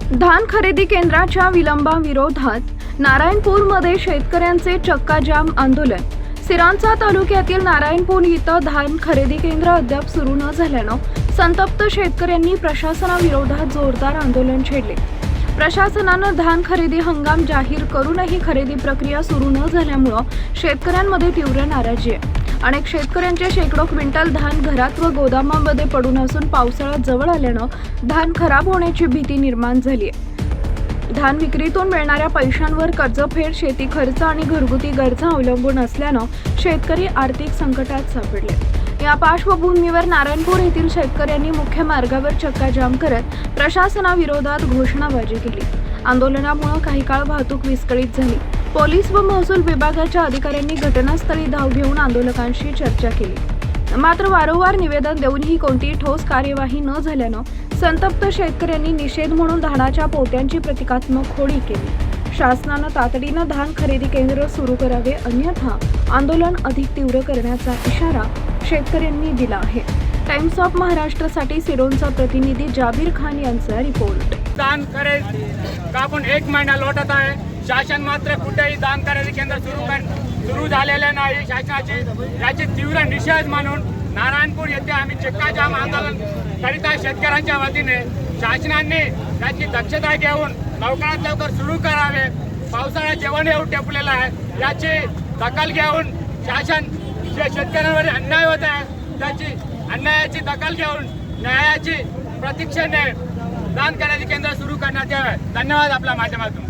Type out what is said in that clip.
धान खरेदी केंद्राच्या विलंबाविरोधात नारायणपूरमध्ये शेतकऱ्यांचे चक्काजाम आंदोलन। सिरांचा तालुक्यातील नारायणपूर इथं धान खरेदी केंद्र अद्याप सुरू न झाल्यानं संतप्त शेतकऱ्यांनी प्रशासनाविरोधात जोरदार आंदोलन छेडले। प्रशासनानं धान खरेदी हंगाम जाहीर करूनही खरेदी प्रक्रिया सुरू न झाल्यामुळे शेतकऱ्यांमध्ये तीव्र नाराजी आहे। अनेक शेतकऱ्यांचे शेकडो क्विंटल धान घरात व गोदामामध्ये पडून असून पावसाळा जवळ आल्यानं धान खराब होण्याची भीती निर्माण झाली आहे। धान विक्रीतून मिळणाऱ्या पैशांवर कर्जफेड, शेती खर्च आणि घरगुती गरजा अवलंबून असल्यानं शेतकरी आर्थिक संकटात सापडले। या पार्श्वभूमीवर नारायणपूर येथील शेतकऱ्यांनी मुख्य मार्गावर चक्काजाम करत प्रशासनाविरोधात घोषणाबाजी केली। आंदोलनामुळे काही काळ वाहतूक विस्कळीत झाली। पोलीस व महसूल विभागाच्या अधिकाऱ्यांनी घटनास्थळी धाव घेऊन आंदोलकांशी चर्चा केली, मात्र वारंवार निवेदन देऊनही कोणतीही ठोस कार्यवाही न झाल्यानं संतप्त शेतकऱ्यांनी निषेध म्हणून धानाच्या पोत्यांची प्रतिकात्मक होळी केली। शासनानं तातडीनं धान खरेदी केंद्र सुरू करावे, अन्यथा आंदोलन अधिक तीव्र करण्याचा इशारा शेतकऱ्यांनी दिला आहे। टाइम्स ऑफ महाराष्ट्रसाठी सिरोंचा प्रतिनिधी जाबीर खान यांचा रिपोर्ट। धान खरेदी कापून 1 महिना लोटत आहे, शासन मात्र कुठेही धान खरेदी केंद्र सुरू झालेले नाही। शासनाची याची तीव्र निषेध म्हणून नारायणपूर येथे आम्ही चक्काजाम आंदोलन करीत आहे। शेतकऱ्यांच्या वतीने शासनाने याची दक्षता घेऊन लवकरात लवकर सुरू करावे। पावसाळा जेवण येऊन टेपलेला आहे, याची दखल घेऊन शासन जे शेतकऱ्यांवर अन्याय होत आहे त्याची अन्यायाची दखल घेऊन न्यायाची प्रतीक्षेने धान खरेदी केंद्र सुरू करण्यात यावे। धन्यवाद आपल्या माध्यमातून।